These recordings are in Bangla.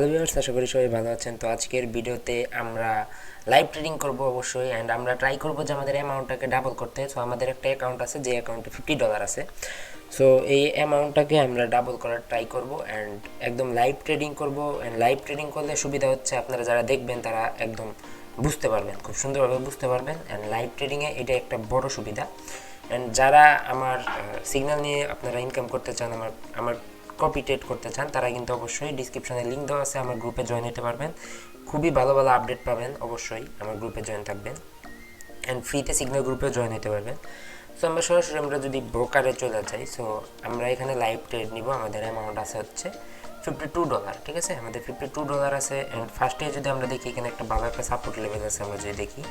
ভিউয়ার্স, আশা করি সবাই ভালো আছেন। তো আজকের ভিডিওতে আমরা লাইভ ট্রেডিং করব অবশ্যই, অ্যান্ড আমরা ট্রাই করব যে আমাদের অ্যামাউন্টটাকে ডাবল করতে। সো আমাদের একটা অ্যাকাউন্ট আছে, যে অ্যাকাউন্টে $50 আছে। সো এই অ্যামাউন্টটাকে আমরা ডাবল করার ট্রাই করব অ্যান্ড একদম লাইভ ট্রেডিং করব। অ্যান্ড লাইভ ট্রেডিং করলে সুবিধা হচ্ছে আপনারা যারা দেখবেন তারা একদম বুঝতে পারবেন, খুব সুন্দরভাবে বুঝতে পারবেন। অ্যান্ড লাইভ ট্রেডিংয়ে এটা একটা বড় সুবিধা। অ্যান্ড যারা আমার সিগন্যাল নিয়ে আপনারা ইনকাম করতে চান, আমার কপি ট্রেড করতে চান, তারা কিন্তু অবশ্যই ডিসক্রিপশনে লিঙ্ক দেওয়া আছে, আমার গ্রুপে জয়েন হতে পারবেন। খুবই ভালো ভালো আপডেট পাবেন, অবশ্যই আমার গ্রুপে জয়েন থাকবেন অ্যান্ড ফ্রিতে সিগন্যাল গ্রুপে জয়েন হতে পারবেন। সো আমরা সরাসরি আমরা যদি ব্রোকারে চলে যাই, সো আমরা এখানে লাইভ ট্রেড নিব। আমাদের অ্যামাউন্ট আছে হচ্ছে $52, ঠিক আছে, আমাদের $52 আছে। অ্যান্ড ফার্স্টে যদি আমরা দেখি, এখানে একটা ভালো একটা সাপোর্ট লেভেল আছে। আমরা যদি দেখি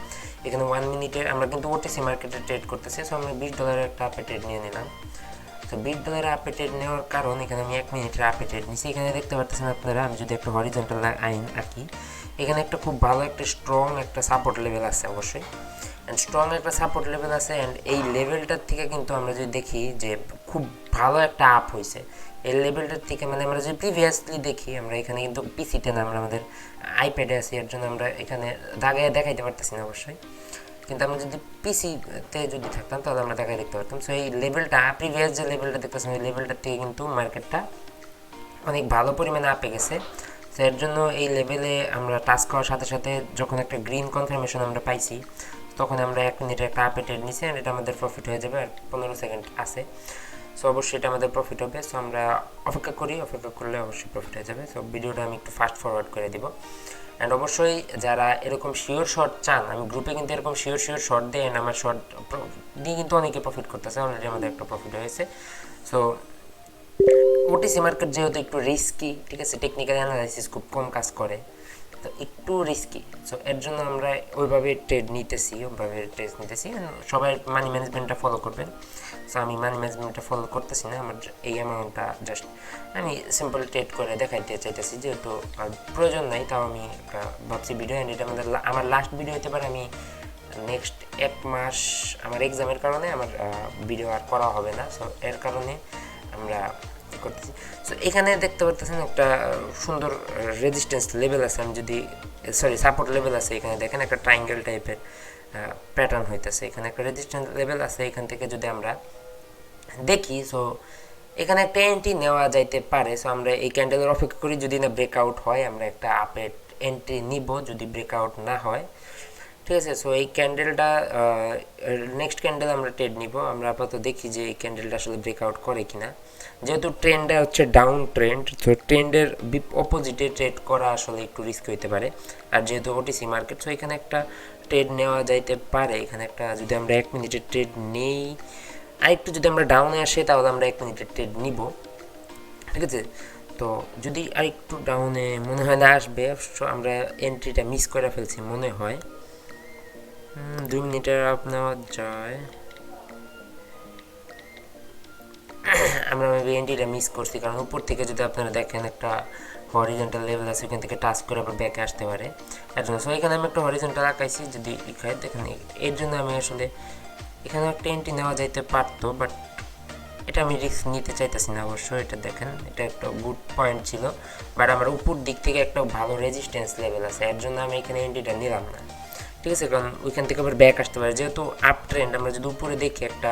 এখানে 1 মিনিটের, আমরা কিন্তু ওটিসি মার্কেটে ট্রেড করতেছি। সো আমরা $20 একটা আপে ট্রেড নিয়ে নিলাম। তো $20 আপে ট্রেড নেওয়ার কারণ, এখানে আমি 1 মিনিটের আপে ট্রেড নিচ্ছি। এখানে দেখতে পাচ্ছেন আপনারা, আমি যদি একটা হরিজন্টাল লাইন আঁকি, এখানে একটা খুব ভালো একটা স্ট্রং একটা সাপোর্ট লেভেল আছে অবশ্যই, অ্যান্ড স্ট্রং একটা সাপোর্ট লেভেল আছে। অ্যান্ড এই লেভেলটার থেকে কিন্তু আমরা যদি দেখি যে খুব ভালো একটা আপ হয়েছে এই লেভেলটার থেকে। মানে আমরা যদি প্রিভিয়াসলি দেখি, আমরা এখানে কিন্তু পিসিতে না, আমরা আমাদের আইপ্যাডে আছি, এর জন্য আমরা এখানে দাগায় দেখাইতে পারতেছি না অবশ্যই, কিন্তু আমরা যদি পিসিতে যদি থাকতাম তাহলে আমরা দেখায় দেখতে পারতাম। সো এই লেভেলটা, প্রিভিয়াস যে লেভেলটা দেখতেছেন, ওই লেভেলটার থেকে কিন্তু মার্কেটটা অনেক ভালো পরিমাণে আপে গেছে। তো এর জন্য এই লেভেলে আমরা টাচ করার সাথে সাথে যখন একটা গ্রিন কনফার্মেশন আমরা পাইছি, তখন আমরা 1 মিনিটের একটা আপে ট্রেড নিচ্ছি, অ্যান্ড এটা আমাদের প্রফিট হয়ে যাবে। আর 15 সেকেন্ড আছে, সো অবশ্যই এটা আমাদের প্রফিট হবে। সো আমরা অপেক্ষা করি, অপেক্ষা করলে অবশ্যই প্রফিট হয়ে যাবে। সো ভিডিওটা আমি একটু ফাস্ট ফরওয়ার্ড করে দিব। অ্যান্ড অবশ্যই যারা এরকম শিওর শর্ট চান, আমি গ্রুপে কিন্তু এরকম শিওর শর্ট দেয়, অ্যান্ড আমার শর্ট দিয়ে কিন্তু অনেকে প্রফিট করতেছে। অলরেডি আমাদের একটা প্রফিট হয়েছে। সো ওটিসি মার্কেট যেহেতু একটু রিস্কি, ঠিক আছে, টেকনিক্যাল অ্যানালাইসিস খুব কম কাজ করে, তো একটু রিস্কি। সো এর জন্য আমরা ওইভাবে ট্রেড নিতেছি। সবাই মানি ম্যানেজমেন্টটা ফলো করবেন। সো আমি মানি ম্যানেজমেন্টটা ফলো করতেছি না, আমার এই অ্যামাউন্টটা জাস্ট আমি সিম্পল ট্রেড করে দেখাইতে চাইতেছি, যেহেতু প্রয়োজন নাই। তাও আমি ভাবছি ভিডিও, অ্যান্ড এটা আমার লাস্ট ভিডিও হতে পারে। আমি নেক্সট 1 মাস আমার এক্সামের কারণে আমার ভিডিও আর করা হবে না। সো এর কারণে আমরা করতেছি। সো এখানে দেখতে পারতেছেন একটা সুন্দর রেজিস্ট্যান্স লেভেল আছে। আমি যদি সাপোর্ট লেভেল আছে, এখানে দেখেন একটা ট্রায়াঙ্গেল টাইপের প্যাটার্ন হইতেছে। এখানে একটা রেজিস্ট্যান্স লেভেল আছে। এখান থেকে যদি আমরা দেখি, সো এখানে একটা এন্ট্রি নেওয়া যাইতে পারে। সো আমরা এই ক্যান্ডেলের অপেক্ষা করি, যদি না ব্রেকআউট হয় আমরা একটা আপের এন্ট্রি নিব, যদি ব্রেকআউট না হয়, ঠিক আছে। সো এই ক্যান্ডেলটা নেক্সট ক্যান্ডেল আমরা ট্রেড নিব। আমরা আপাতত দেখি যে এই ক্যান্ডেলটা আসলে ব্রেকআউট করে কিনা। যেহেতু ট্রেন্ডটা হচ্ছে ডাউন ট্রেন্ড, তো ট্রেন্ডের অপোজিটে ট্রেড করা আসলে একটু রিস্ক হইতে পারে। আর যেহেতু ওটিসি মার্কেট, সো এখানে একটা ট্রেড নেওয়া যাইতে পারে। এখানে একটা যদি আমরা 1 মিনিটের ট্রেড নেই, আর একটু যদি আমরা ডাউনে আসে, তাহলে আমরা 1 মিনিটের ট্রেড নিব, ঠিক আছে। তো যদি আর একটু ডাউনে মনে হয় না আসবে, আমরা এন্ট্রিটা মিস করে ফেলছি মনে হয়। 2 মিনিটের আপ নেওয়া যায়, আমরা মেবি এন্ট্রিটা মিস করছি, কারণ উপর থেকে যদি আপনারা দেখেন একটা হরিজন্টাল লেভেল আছে, ওখান থেকে টাচ করে আবার ব্যাকে আসতে পারে। এর জন্য সো এখানে আমি একটা হরিজন্টাল আঁকাইছি, যদি এখানে দেখেন, এর জন্য আমি আসলে এখানে একটা এন্ট্রি নেওয়া যাইতে পারতো, বাট এটা আমি রিস্ক নিতে চাইতেছি না অবশ্য। এটা দেখেন, এটা একটা গুড পয়েন্ট ছিল, বাট আমার উপর দিক থেকে একটা ভালো রেজিস্ট্যান্স লেভেল আছে, এর জন্য আমি এখানে এন্ট্রিটা নিলাম না, ঠিক আছে। কারণ ওইখান থেকে আবার ব্যাক আসতে পারে, যেহেতু আপ ট্রেন্ড। আমরা যদি উপরে দেখি একটা,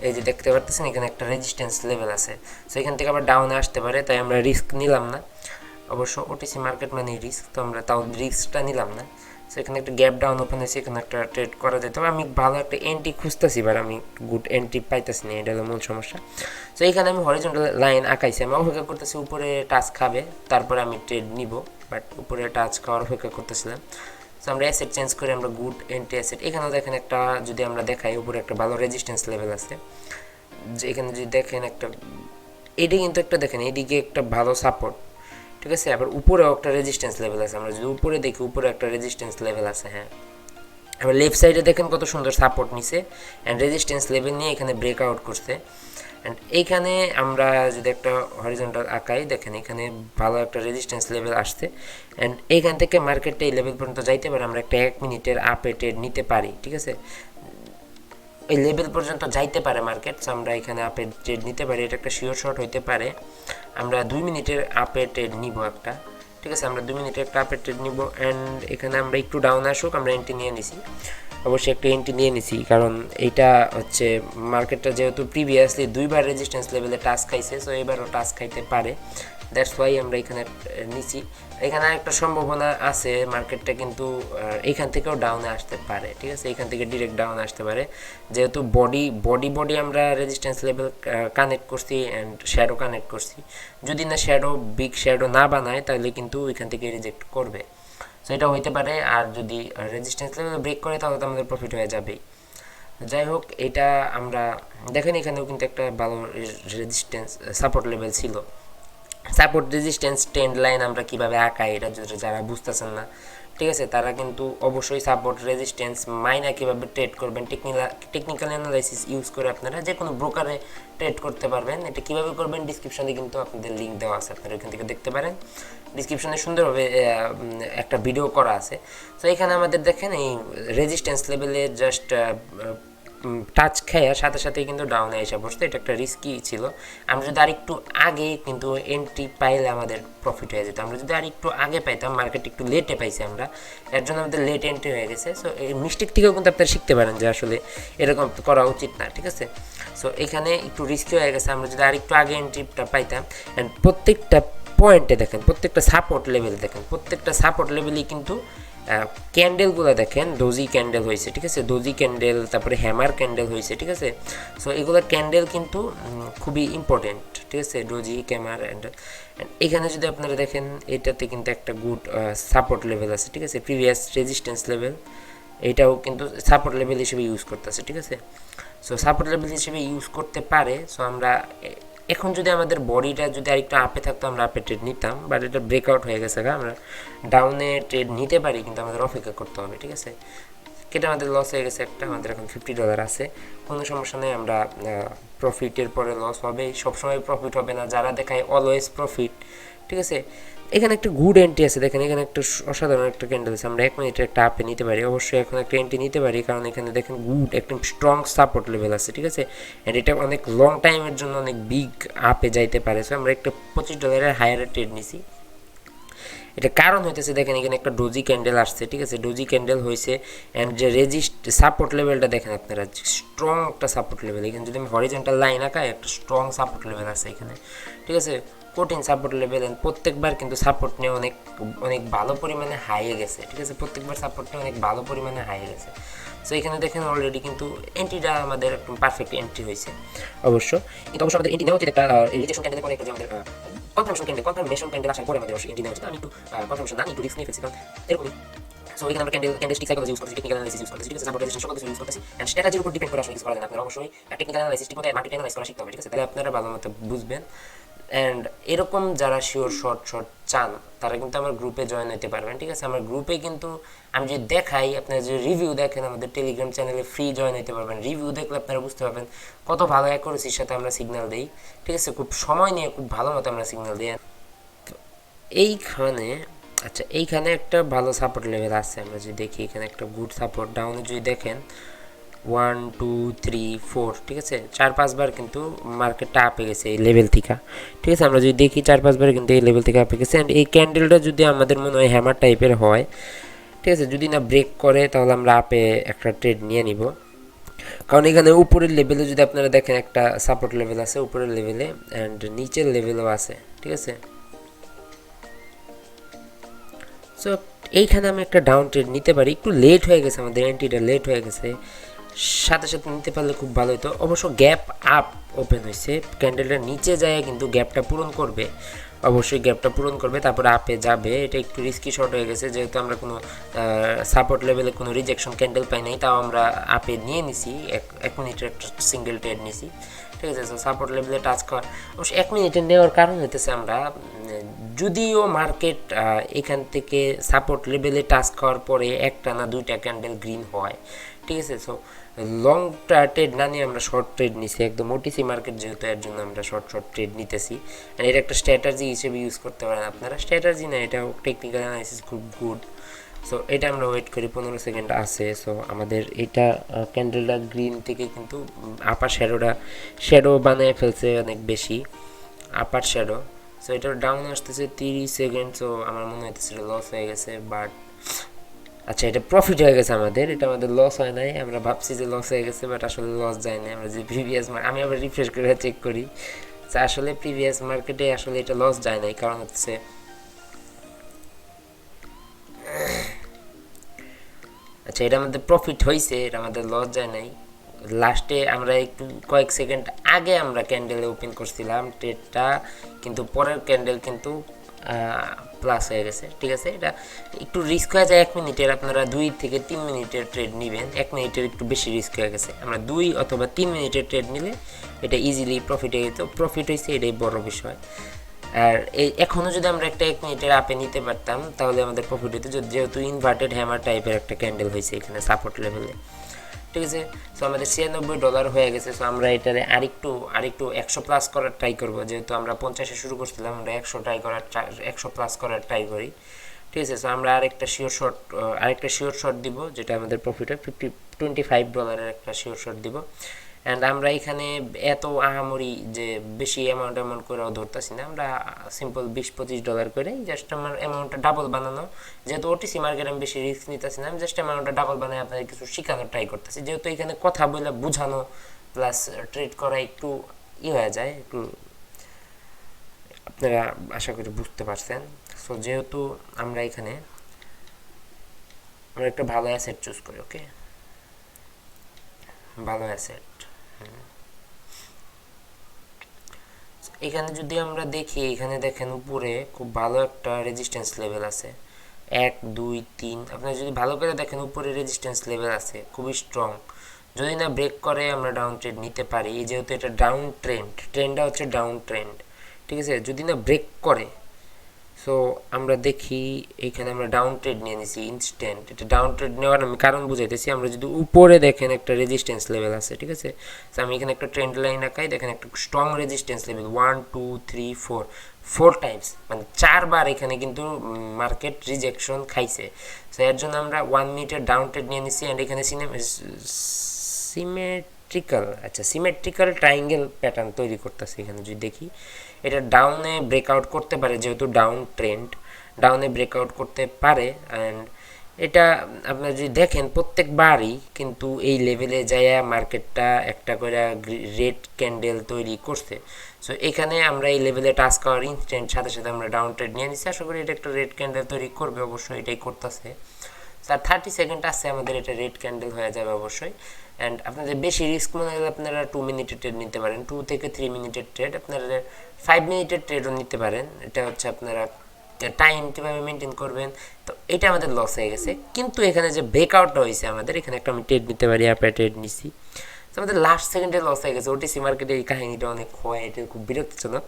এই যে দেখতে পারতেছেন এখানে একটা রেজিস্ট্যান্স লেভেল আছে, সো এখান থেকে আবার ডাউনে আসতে পারে, তাই আমরা রিস্ক নিলাম না। অবশ্য ওটিসি মার্কেট মানে রিস্ক, তো আমরা তাও রিস্কটা নিলাম না। সো এখানে একটা গ্যাপ ডাউন ওপেন হয়েছে, এখানে একটা ট্রেড করা যেত। আমি ভালো একটা এন্ট্রি খুঁজতেছি, বাট আমি গুড এন্ট্রি পাইতেছি না, এটা হলো মূল সমস্যা। সো এখানে আমি হরিজন্টাল লাইন আঁকাইছি, আমি অপেক্ষা করতেছি উপরে টাচ খাবে, তারপরে আমি ট্রেড নিব, বাট উপরে টাচ খাওয়ার অপেক্ষা করতেছিলাম। সো আমরা অ্যাসেট চেঞ্জ করে আমরা গুড এন্ট্রি অ্যাসেট, এখানেও দেখেন একটা, যদি আমরা দেখাই উপরে একটা ভালো রেজিস্ট্যান্স লেভেল আছে, যে এখানে যদি দেখেন একটা, এটি কিন্তু একটা দেখেন এদিকে একটা ভালো সাপোর্ট, ঠিক আছে। আবার উপরেও একটা রেজিস্ট্যান্স লেভেল আছে, আমরা যদি উপরে দেখি উপরে একটা রেজিস্ট্যান্স লেভেল আছে, হ্যাঁ। আবার লেফট সাইডে দেখেন কত সুন্দর সাপোর্ট নিছে, অ্যান্ড রেজিস্ট্যান্স লেভেল নিয়ে এখানে ব্রেকআউট করছে। অ্যান্ড এইখানে আমরা যদি একটা হরিজন্টাল আঁকাই, দেখেন এখানে ভালো একটা রেজিস্ট্যান্স লেভেল আসছে, অ্যান্ড এইখান থেকে মার্কেটটা এই লেভেল পর্যন্ত যাইতে পারে, আমরা একটা 1 মিনিটের আপে ট্রেড নিতে পারি, ঠিক আছে। এই লেভেল পর্যন্ত যাইতে পারে মার্কেট, আমরা এখানে আপে ট্রেড নিতে পারি, এটা একটা শিওর শর্ট হইতে পারে। আমরা 2 মিনিটের আপে ট্রেড নিব একটা, ঠিক আছে। আমরা 2 মিনিটের একটা আপের ট্রেড নিব অ্যান্ড এখানে আমরা একটু ডাউন আসুক, আমরা এন্ট্রি নিয়ে নিছি, অবশ্যই একটা এন্ট্রি নিয়ে নিছি, কারণ এইটা হচ্ছে মার্কেটটা যেহেতু প্রিভিয়াসলি 2বার রেজিস্ট্যান্স লেভেলে টাচ খাইছে, সো এবারও টাচ খাইতে পারে, দ্যাটস ওয়াই আমরা এখানে নিছি। এখানে একটা সম্ভাবনা আছে মার্কেটটা কিন্তু এইখান থেকেও ডাউনে আসতে পারে, ঠিক আছে, এখান থেকে ডিরেক্ট ডাউনে আসতে পারে, যেহেতু বডি আমরা রেজিস্ট্যান্স লেভেল কানেক্ট করছি অ্যান্ড শ্যাডো কানেক্ট করছি, যদি না বিগ শ্যাডো না বানায় তাহলে কিন্তু এখান থেকে রিজেক্ট করবে, সো এটা হইতে পারে। আর যদি রেজিস্ট্যান্স লেভেল ব্রেক করে তাহলে তো আমাদের প্রফিট হয়ে যাবেই। যাই হোক, এটা আমরা দেখেন এখানেও কিন্তু একটা ভালো রেজিস্ট্যান্স সাপোর্ট লেভেল ছিল। সাপোর্ট রেজিস্ট্যান্স ট্রেন্ড লাইন আমরা কীভাবে আঁকাই এটা যারা বুঝতেছেন না, ঠিক আছে, তারা কিন্তু অবশ্যই সাপোর্ট রেজিস্ট্যান্স মাইনা কীভাবে ট্রেড করবেন, টেকনিক্যাল অ্যানালাইসিস ইউজ করে আপনারা যে কোনো ব্রোকারে ট্রেড করতে পারবেন। এটা কীভাবে করবেন ডিসক্রিপশনে কিন্তু আপনাদের লিঙ্ক দেওয়া আছে, আপনারা এখান থেকে দেখতে পারেন, ডিসক্রিপশনে সুন্দরভাবে একটা ভিডিও করা আছে। তো এখানে আমাদের দেখেন এই রেজিস্ট্যান্স লেভেলে জাস্ট টাচ খাইয়া সাথে সাথেই কিন্তু ডাউনে এসে বসতো, এটা একটা রিস্কি ছিল। আমরা যদি আরেকটু আগে কিন্তু এন্ট্রি পাইলে আমাদের প্রফিট হয়ে যেত, আমরা যদি আরেকটু আগে পাইতাম, মার্কেট একটু লেটে পাইছি আমরা, এর জন্য আমাদের লেট এন্ট্রি হয়ে গেছে। সো এই মিস্টেক থেকেও কিন্তু আপনারা শিখতে পারেন যে আসলে এরকম করা উচিত না, ঠিক আছে। সো এখানে একটু রিস্কি হয়ে গেছে, আমরা যদি আরেকটু আগে এন্ট্রিটা পাইতাম। অ্যান্ড প্রত্যেকটা পয়েন্টে দেখেন, প্রত্যেকটা সাপোর্ট লেভেল দেখেন, প্রত্যেকটা সাপোর্ট লেভেলই কিন্তু ক্যান্ডেলগুলো দেখেন, ডোজি ক্যান্ডেল হয়েছে, ঠিক আছে, ডোজি ক্যান্ডেল, তারপরে হ্যামার ক্যান্ডেল হয়েছে, ঠিক আছে। সো এগুলো ক্যান্ডেল কিন্তু খুবই ইম্পর্টেন্ট, ঠিক আছে, ডোজি ক্যামার অ্যান্ড এখানে যদি আপনারা দেখেন এটাতে কিন্তু একটা গুড সাপোর্ট লেভেল আছে, ঠিক আছে, প্রিভিয়াস রেজিস্ট্যান্স লেভেল, এটাও কিন্তু সাপোর্ট লেভেল হিসেবে ইউজ করতেছে, ঠিক আছে। সো সাপোর্ট লেভেল হিসেবে ইউজ করতে পারে। সো আমরা এখন যদি আমাদের বডিটা যদি আরেকটু আপে থাকতো আমরা আপে ট্রেড নিতাম, বাট এটা ব্রেকআউট হয়ে গেছে, আমরা ডাউনে ট্রেড নিতে পারি কিন্তু আমাদের অপেক্ষা করতে হবে, ঠিক আছে। কেটে আমাদের লস হয়ে গেছে একটা, আমাদের এখন $50 আছে, কোনো সমস্যা নেই, আমরা প্রফিটের পরে লস হবে, সবসময় প্রফিট হবে না, যারা দেখায় অলওয়েজ প্রফিট, ঠিক আছে। এখানে একটা গুড এন্ট্রি আছে, দেখেন এখানে একটা অসাধারণ একটা ক্যান্ডেল আছে, আমরা 1 মিনিটের একটা আপে নিতে পারি, অবশ্যই এখন একটা এন্ট্রি নিতে পারি, কারণ এখানে দেখেন গুড একটা স্ট্রং সাপোর্ট লেভেল আছে, ঠিক আছে, অ্যান্ড এটা অনেক লং টাইমের জন্য অনেক বিগ আপে যাইতে পারে। সো আমরা একটা $25 হায়ার ট্রেড নিছি, এটা কারণ হইতেছে দেখেন এখানে একটা ডোজি ক্যান্ডেল আসছে, ঠিক আছে, ডোজি ক্যান্ডেল হয়েছে অ্যান্ড যে সাপোর্ট লেভেলটা দেখেন আপনারা, স্ট্রং একটা সাপোর্ট লেভেল, এখানে যদি আমি হরিজন্টাল লাইন আঁকাই একটা স্ট্রং সাপোর্ট লেভেল আছে এখানে, ঠিক আছে, কঠিন সাপোর্ট লেভেল, প্রত্যেকবার কিন্তু সাপোর্ট নিয়ে অনেক ভালো পরিমাণে হাইয়ে গেছে, ঠিক আছে, প্রত্যেকবার সাপোর্ট নিয়ে অনেক ভালো পরিমাণে হাইয়ে গেছে। সো এখানে দেখেন অলরেডি কিন্তু এন্ট্রিটা আমাদের একদম পারফেক্ট এন্ট্রি হয়েছে, কিন্তু অবশ্য আমাদের এন্ট্রি নেওয়া উচিত একটা রিজেকশন ক্যান্ডেল পরে, একটা যে আমাদের কনফার্মেশন ক্যান্ডেল আসার পরে আমাদের অবশ্যই এন্ট্রি নেওয়া উচিত। আমি একটু কনফার্মেশন না একটু রিস্ক নিয়ে ফেলছি, কারণ এরকমই। সো এখানে আমরা ক্যান্ডেলস্টিক সাইকোলজি ইউজ করতেছি, টেকনিক্যাল অ্যানালাইসিস ইউজ করতেছি, ঠিক আছে, সাপোর্ট রেজিস্ট্যান্স সকল কিছু ইউজ করতেছি, এন্ড স্ট্র্যাটেজির উপর ডিপেন্ড করে আসলে ইউজ করা যায় না, আপনারা অবশ্যই টেকনিক্যাল অ্যানালাইসিস ঠিক মতো মার্কেট অ্যানালাইজ করা শিখতে হবে, ঠিক আছে, তাহলে আপনারা ভালো মতো বুঝবেন। অ্যান্ড এরকম যারা শিওর শর্ট চান তারা কিন্তু আমার গ্রুপে জয়েন হতে পারবেন, ঠিক আছে। আমার গ্রুপে কিন্তু আমি যদি দেখাই, আপনারা যে রিভিউ দেখেন আমাদের টেলিগ্রাম চ্যানেলে ফ্রি জয়েন হতে পারবেন, রিভিউ দেখলে আপনারা বুঝতে পারবেন কত ভালো অ্যাকুরেসির সাথে আমরা সিগন্যাল দিই, ঠিক আছে, খুব সময় নিয়ে খুব ভালো মতো আমরা সিগন্যাল দিই। এইখানে আচ্ছা, এইখানে একটা ভালো সাপোর্ট লেভেল আছে, আমরা যদি দেখি এখানে একটা গুড সাপোর্ট, ডাউনে যদি দেখেন 1 2 3 4, ঠিক আছে, 4-5 বার কিন্তু মার্কেটটা আপে গেছে এই লেভেল থেকে, ঠিক আছে, আমরা যদি দেখি 4-5 বার কিন্তু এই লেভেল থেকে আপে গেছে। অ্যান্ড এই ক্যান্ডেলটা যদি আমাদের মনে হয় হ্যামার টাইপের হয়, ঠিক আছে, যদি না ব্রেক করে তাহলে আমরা আপে একটা ট্রেড নিয়ে নিব, কারণ এখানে উপরের লেভেলে যদি আপনারা দেখেন একটা সাপোর্ট লেভেল আছে উপরের লেভেলে, অ্যান্ড নিচের লেভেলও আছে, ঠিক আছে। সো এইখানে আমি একটা ডাউন ট্রেড নিতে পারি, একটু লেট হয়ে গেছে, আমাদের এন্ট্রিটা লেট হয়ে গেছে, সাথে সাথে নিতে পারলে খুব ভালো হতো। অবশ্য গ্যাপ আপ ওপেন হয়েছে, ক্যান্ডেলটা নিচে যায় কিন্তু গ্যাপটা পূরণ করবে, অবশ্যই গ্যাপটা পূরণ করবে, তারপরে আপে যাবে। এটা একটু রিস্কি শর্ট হয়ে গেছে, যেহেতু আমরা কোনো সাপোর্ট লেভেলে কোনো রিজেকশন ক্যান্ডেল পাই নাই, তাও আমরা আপে নিয়ে নিছি, 1 মিনিটের একটা সিঙ্গেল ট্রেড নিছি, ঠিক আছে। সো সাপোর্ট লেভেলে টাচ করা অবশ্যই 1 মিনিটে নেওয়ার কারণ হইতেছে আমরা যদিও মার্কেট এখান থেকে সাপোর্ট লেভেলে টাচ করার পরে একটা না দুইটা ক্যান্ডেল গ্রিন হয়, ঠিক আছে। সো লং ট্রেড না নিয়ে আমরা শর্ট ট্রেড নিছি, একদম ওটিসি মার্কেট যেহেতু, এর জন্য আমরা শর্ট ট্রেড নিতেছি। এটা একটা স্ট্র্যাটাজি হিসেবে ইউজ করতে পারেন আপনারা, স্ট্র্যাটাজি না, এটাও টেকনিক্যাল অ্যানালাইসিস খুব গুড। সো এটা আমরা ওয়েট করি, 15 সেকেন্ড আছে। সো আমাদের এটা ক্যান্ডেলটা গ্রিন থেকে কিন্তু আপার শ্যাডো বানিয়ে ফেলছে অনেক বেশি, আপার শ্যাডো, সো এটা ডাউন আসতেছে 30 সেকেন্ড। সো আমার মনে হইতেছে লস হয়ে গেছে, বাট আচ্ছা এটা প্রফিট হয়ে গেছে আমাদের, এটা আমাদের লস হয় নাই। আমরা ভাবছি যে লস হয়ে গেছে, বাট আসলে লস যায় না। আমরা যে প্রিভিয়াস আমি আবার রিফ্রেশ করে চেক করি, আসলে প্রিভিয়াস মার্কেটে আসলে এটা লস যায় নাই। কারণ হচ্ছে আচ্ছা এটা আমাদের প্রফিট হয়েছে, এটা আমাদের লস যায় নাই। লাস্টে আমরা একটু কয়েক সেকেন্ড আগে আমরা ক্যান্ডেলে ওপেন করছিলাম ট্রেডটা, কিন্তু পরের ক্যান্ডেল কিন্তু প্লাস হয়ে গেছে। ঠিক আছে, এটা একটু রিস্ক হয়ে যায় 1 মিনিটের। আপনারা 2 থেকে 3 মিনিটের ট্রেড নেবেন, 1 মিনিটের একটু বেশি রিস্ক হয়ে গেছে। আমরা 2 অথবা 3 মিনিটের ট্রেড নিলে এটা ইজিলি প্রফিট হয়ে যেত। প্রফিট হয়েছে, এটাই বড় বিষয়। আর এখনও যদি আমরা একটা 1 মিনিটের আপে নিতে পারতাম তাহলে আমাদের প্রফিট হতো, যেহেতু ইনভার্টেড হ্যামার টাইপের একটা ক্যান্ডেল হয়েছে এখানে সাপোর্ট লেভেলে। ঠিক আছে, সো আমাদের $96 হয়ে গেছে। সো আমরা এটারে আরেকটু 100 প্লাস করার ট্রাই করবো। যেহেতু আমরা 50-এ শুরু করছিলাম, আমরা 100 প্লাস করার ট্রাই করি। ঠিক আছে, সো আমরা আরেকটা শিওর শট দিব, যেটা আমাদের প্রফিট হয় $25 একটা শিওর শট দিব। অ্যান্ড আমরা এখানে এত আহামরি যে বেশি অ্যামাউন্ট করেও ধরতেছি না, আমরা সিম্পল $20-25 করে জাস্ট আমার অ্যামাউন্টটা ডাবল বানানো। যেহেতু ওটিসি মার্কেট আমি বেশি রিস্ক নিতেছি না, আমি জাস্ট অ্যামাউন্টটা ডাবল বানাই আপনাদের কিছু শেখানোর ট্রাই করতেছি। যেহেতু এখানে কথা বলে বোঝানো প্লাস ট্রেড করা একটু হয়ে যায়, একটু আপনারা আশা করি বুঝতে পারছেন। সো যেহেতু আমরা এখানে একটা ভালো অ্যাসেট চুজ করি। ওকে, ভালো অ্যাসেট। এখানে যদি আমরা দেখি, এখানে দেখেন উপরে খুব ভালো একটা রেজিস্ট্যান্স লেভেল আছে, 1 2 3। আপনারা যদি ভালো করে দেখেন উপরে রেজিস্ট্যান্স লেভেল আছে খুবই স্ট্রং। যদি না ব্রেক করে আমরা ডাউন ট্রেড নিতে পারি, যেহেতু এটা ডাউন ট্রেন্ডটা হচ্ছে ডাউন ট্রেন্ড। ঠিক আছে, যদি না ব্রেক করে, সো আমরা দেখি এখানে আমরা ডাউন ট্রেড নিয়ে নিছি ইনস্ট্যান্ট। এটা ডাউন ট্রেড নেওয়ার আমি কারণ বুঝাইতেছি। আমরা যদি উপরে দেখেন একটা রেজিস্ট্যান্স লেভেল আছে, ঠিক আছে, তো আমি এখানে একটা ট্রেন্ড লাইন আঁকাই। দেখেন একটা স্ট্রং রেজিস্ট্যান্স লেভেল 1 2 3 4 টাইমস, মানে 4 বার এখানে কিন্তু মার্কেট রিজেকশন খাইছে। সো এর জন্য আমরা 1 মিনিটের ডাউন ট্রেড নিয়ে নিছি। অ্যান্ড এখানে সিমেট্রিক্যাল ট্রায়াঙ্গেল প্যাটার্ন তৈরি করতেছে। এখানে যদি দেখি এটা ডাউনে ব্রেকআউট করতে পারে, যেহেতু ডাউন ট্রেন্ড ডাউনে ব্রেকআউট করতে পারে। অ্যান্ড এটা আপনারা যদি দেখেন প্রত্যেকবারই কিন্তু এই লেভেলে যাইয়া মার্কেটটা একটা করে রেড ক্যান্ডেল তৈরি করছে। সো এখানে আমরা এই লেভেলে টাচ করার ইনস্ট্যান্ট সাথে সাথে আমরা ডাউন ট্রেড নিয়ে নিচ্ছি। আশা করি এটা একটা রেড ক্যান্ডেল তৈরি করবে, অবশ্যই এটাই করতেছে। স্যার 30 সেকেন্ড আসছে, আমাদের এটা রেড ক্যান্ডেল হয়ে যাবে অবশ্যই। অ্যান্ড আপনাদের বেশি রিস্ক মনে হলে আপনারা 2 মিনিটের ট্রেড নিতে পারেন, 2 থেকে 3 মিনিটের ট্রেড। আপনারা 5 মিনিটের ট্রেডও নিতে পারেন। এটা হচ্ছে আপনারা টাইম কীভাবে মেনটেন করবেন। তো এটা আমাদের লস হয়ে গেছে, কিন্তু এখানে যে ব্রেকআউটটা হয়েছে আমাদের, এখানে একটা আমি ট্রেড নিতে পারি, আপে ট্রেড নিছি। তো আমাদের লাস্ট সেকেন্ডে লস হয়ে গেছে। ওটিসি মার্কেটে এই কাহিনিটা অনেক হয়, এটা খুব বিরক্তিজনক।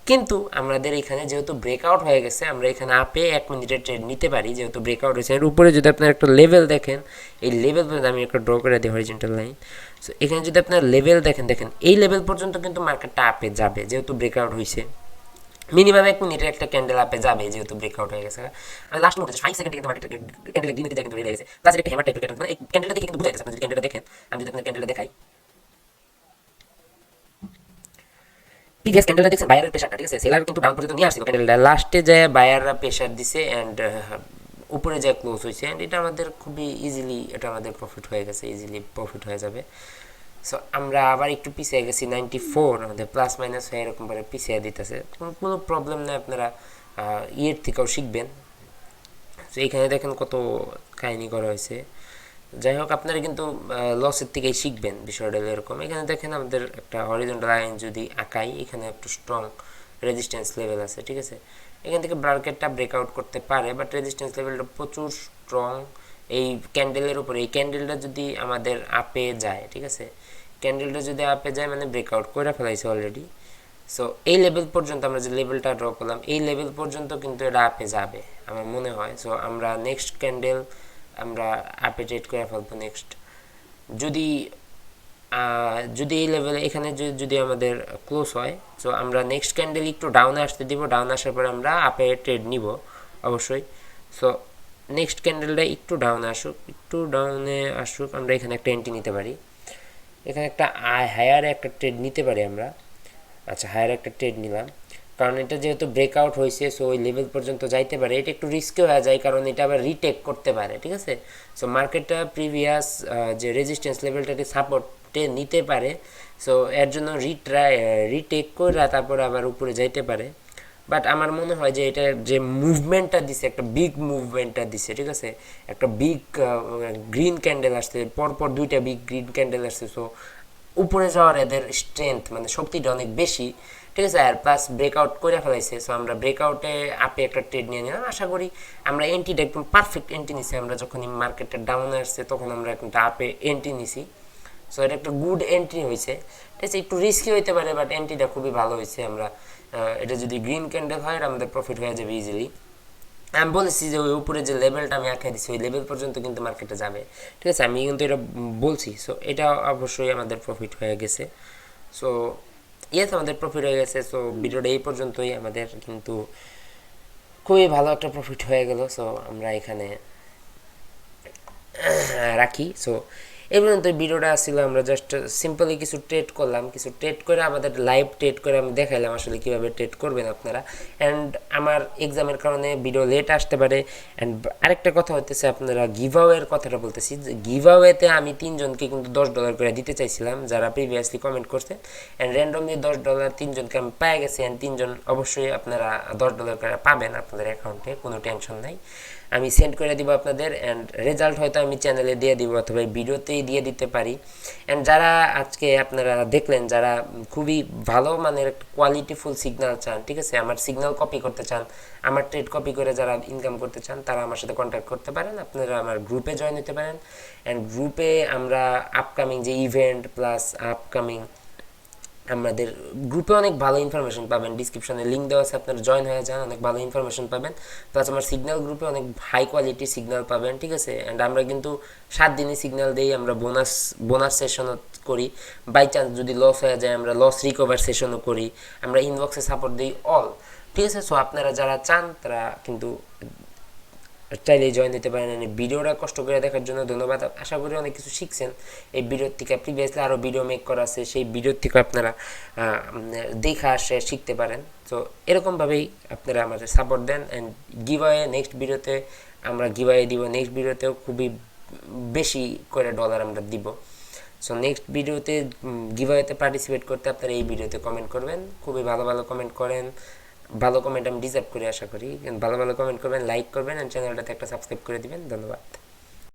কিন্তু আমাদের এখানে যেহেতু ব্রেকআউট হয়ে গেছে, আমরা এখানে আপে 1 মিনিটের ট্রেড নিতে পারি, যেহেতু ব্রেকআউট হয়েছে। এর উপরে যদি আপনার একটা লেভেল দেখেন, এই লেভেল পর্যন্ত আমি একটা ড্র করে দিই হরিজন্টাল লাইন। সো এখানে যদি আপনার লেভেল দেখেন, এই লেভেল পর্যন্ত কিন্তু মার্কেটটা আপে যাবে, যেহেতু ব্রেকআউট হয়েছে। মিনিমাম 1 মিনিটের একটা ক্যান্ডেল আপে যাবে, যেহেতু ব্রেকআউট হয়ে গেছে। আর লাস্ট মুহূর্তে 5 সেকেন্ডে কিন্তু মার্কেট ক্যান্ডেল দিন দিতে কিন্তু রেডি হয়ে গেছে। প্লাস এটা একটা হ্যামার টাইপের ক্যান্ডেল, মানে এই ক্যান্ডেলটা দেখে কিন্তু বুঝা যাচ্ছে। আপনি যদি ক্যান্ডেলটা দেখেন, আমি যদি আপনাদের ক্যান্ডেলটা দেখাই, প্রিভিয়াস ক্যান্ডেলটা দেখছেন বায়ারের প্রেশারটা, ঠিক আছে, সেলার কিন্তু ডাউন পর্যন্ত নিয়ে আসছিল ক্যান্ডেলটা, লাস্টে যায় বায়াররা প্রেশার দিছে অ্যান্ড উপরে যায় ক্লোজ হয়েছে। অ্যান্ড এটা আমাদের খুবই ইজিলি, এটা আমাদের প্রফিট হয়ে গেছে, ইজিলি প্রফিট হয়ে যাবে। সো আমরা আবার একটু পিছিয়ে গেছি 94, আমাদের প্লাস মাইনাস হয়ে এরকমভাবে পিছিয়ে দিতেছে, কোনো প্রবলেম নেই। আপনারা ইয়ের থেকেও শিখবেন। তো এইখানে দেখেন কত কাহিনি করা হয়েছে। যাই হোক, আপনারা কিন্তু লসের থেকেই শিখবেন, বিষয়টা এরকম। এখানে দেখেন আমাদের একটা হরিজন্টাল লাইন যদি আঁকাই, এখানে একটা স্ট্রং রেজিস্ট্যান্স লেভেল আছে, ঠিক আছে। এখান থেকে মার্কেটটা ব্রেকআউট করতে পারে, বাট রেজিস্ট্যান্স লেভেলটা প্রচুর স্ট্রং এই ক্যান্ডেলের উপরে। এই ক্যান্ডেলটা যদি আমাদের আপে যায়, ঠিক আছে, ক্যান্ডেলটা যদি আপে যায় মানে ব্রেকআউট করে ফেলাইছে অলরেডি। সো এই লেভেল পর্যন্ত আমরা যে লেভেলটা ড্র করলাম, এই লেভেল পর্যন্ত কিন্তু এটা আপে যাবে আমার মনে হয়। সো আমরা নেক্সট ক্যান্ডেল আমরা আপে ট্রেড করে ফেলবো নেক্সট। যদি এই লেভেলে এখানে যদি আমাদের ক্লোজ হয়, সো আমরা নেক্সট ক্যান্ডেল একটু ডাউনে আসতে দিব। ডাউন আসার পরে আমরা আপে ট্রেড নিব অবশ্যই। সো নেক্সট ক্যান্ডেলটা একটু ডাউনে আসুক, আমরা এখানে একটা এন্ট্রি নিতে পারি। এখানে একটা হায়ার একটা ট্রেড নিতে পারি আমরা। আচ্ছা, হায়ার একটা ট্রেড নিলাম। কারণ এটা যেহেতু ব্রেকআউট হয়েছে, সো ওই লেভেল পর্যন্ত যাইতে পারে। এটা একটু রিস্কি হয়ে যায় কারণ এটা আবার রিটেক করতে পারে, ঠিক আছে। সো মার্কেটটা প্রিভিয়াস যে রেজিস্ট্যান্স লেভেলটাকে সাপোর্টে নিতে পারে, সো এর জন্য রিটেক করে তারপরে আবার উপরে যাইতে পারে। বাট আমার মনে হয় যে এটা যে মুভমেন্টটা দিছে, একটা বিগ মুভমেন্টটা দিছে, ঠিক আছে। একটা বিগ গ্রিন ক্যান্ডেল আসছে, পরপর দুইটা বিগ গ্রিন ক্যান্ডেল আসছে। সো উপরে যাওয়ার এদের স্ট্রেংথ মানে শক্তিটা অনেক বেশি, ঠিক আছে। আর প্লাস ব্রেকআউট করে ফেলাইছে। সো আমরা ব্রেকআউটে আপে একটা ট্রেড নিয়ে নিলাম। আশা করি আমরা এন্ট্রিটা একদম পারফেক্ট এন্ট্রি নিছি। আমরা যখনই মার্কেটটা ডাউনে আসছে তখন আমরা একটা আপে এন্ট্রি নিছি। সো এটা একটা গুড এন্ট্রি হয়েছে, ঠিক আছে। একটু রিস্কি হইতে পারে বাট এন্ট্রিটা খুবই ভালো হয়েছে। আমরা এটা যদি গ্রিন ক্যান্ডেল হয় আমাদের প্রফিট হয়ে যাবে ইজিলি। আমি বলেছি যে ওই উপরে যে লেভেলটা আমি আঁকাই দিচ্ছি ওই লেভেল পর্যন্ত কিন্তু মার্কেটে যাবে, ঠিক আছে। আমি কিন্তু এটা বলছি। সো এটা অবশ্যই আমাদের প্রফিট হয়ে গেছে। সো ইয়েস, আমাদের প্রফিট হয়ে গেছে। সো ভিডিওটা এই পর্যন্তই, আমাদের কিন্তু খুবই ভালো একটা প্রফিট হয়ে গেল। সো আমরা এখানে রাখি। সো এই পর্যন্ত ভিডিওটা আসছিল, আমরা জাস্ট সিম্পলি কিছু ট্রেড করলাম, কিছু ট্রেড করে আমাদের লাইভ ট্রেড করে আমি দেখাইলাম আসলে কীভাবে ট্রেড করবেন আপনারা। অ্যান্ড আমার এক্সামের কারণে ভিডিও লেট আসতে পারে। অ্যান্ড আরেকটা কথা হতেছে, আপনারা গিভঅ্যাওয়ের কথাটা বলতেছি, যে গিভঅ্যাওয়েতে আমি 3 জনকে কিন্তু $10 করে দিতে চাইছিলাম যারা প্রিভিয়াসলি কমেন্ট করছে। অ্যান্ড র্যান্ডমলি $10 3 জনকে আমি পেয়ে গেছি। অ্যান্ড 3 জন অবশ্যই আপনারা $10 করে পাবেন আপনাদের অ্যাকাউন্টে, কোনো টেনশন নাই। আমি সেন্ড করে দিব আপনাদের। অ্যান্ড রেজাল্ট হয়তো আমি চ্যানেলে দিয়ে দিব অথবা ভিডিওতেই দিয়ে দিতে পারি। অ্যান্ড যারা আজকে আপনারা দেখলেন, যারা খুবই ভালো মানের একটা কোয়ালিটিফুল সিগন্যাল চান, ঠিক আছে, আমার সিগন্যাল কপি করতে চান, আমার ট্রেড কপি করে যারা ইনকাম করতে চান তারা আমার সাথে কন্ট্যাক্ট করতে পারেন। আপনারা আমার গ্রুপে জয়েন হতে পারেন। অ্যান্ড গ্রুপে আমরা আপকামিং যে ইভেন্ট প্লাস আপকামিং আমাদের গ্রুপে অনেক ভালো ইনফরমেশন পাবেন। ডিসক্রিপশনে লিঙ্ক দেওয়া আছে, আপনারা জয়েন হয়ে যান, অনেক ভালো ইনফরমেশন পাবেন। প্লাস আমার সিগন্যাল গ্রুপে অনেক হাই কোয়ালিটি সিগন্যাল পাবেন, ঠিক আছে। অ্যান্ড আমরা কিন্তু 7 দিনই সিগন্যাল দিই। আমরা বোনাস সেশনও করি। বাই চান্স যদি লস হয়ে যায় আমরা লস রিকভার সেশনও করি। আমরা ইনবক্সে সাপোর্ট দিই অল, ঠিক আছে। সো আপনারা যারা চান তারা কিন্তু চাইলেই জয়েন দিতে পারেন। ভিডিওটা কষ্ট করে দেখার জন্য ধন্যবাদ। আশা করি অনেক কিছু শিখছেন এই ভিডিওর থেকে। প্রিভিয়াসলি আরও ভিডিও মেক করা আছে, সেই ভিডিওর থেকে আপনারা দেখা আসে শিখতে পারেন। তো এরকমভাবেই আপনারা আমাদের সাপোর্ট দেন। অ্যান্ড গিভঅ্যাওয়ে নেক্সট ভিডিওতে আমরা গিভঅ্যাওয়ে দিব। নেক্সট ভিডিওতেও খুবই বেশি করে ডলার আমরা দিব। সো নেক্সট ভিডিওতে গিভঅ্যাওয়েতে পার্টিসিপেট করতে আপনারা এই ভিডিওতে কমেন্ট করবেন। খুবই ভালো ভালো কমেন্ট করেন, ভালো কমেন্ট আমি ডিজার্ভ করি। আশা করি ভালো ভালো কমেন্ট করবেন, লাইক করবেন, অ্যান্ড চ্যানেলটাতে একটা সাবস্ক্রাইব করে দিবেন। ধন্যবাদ।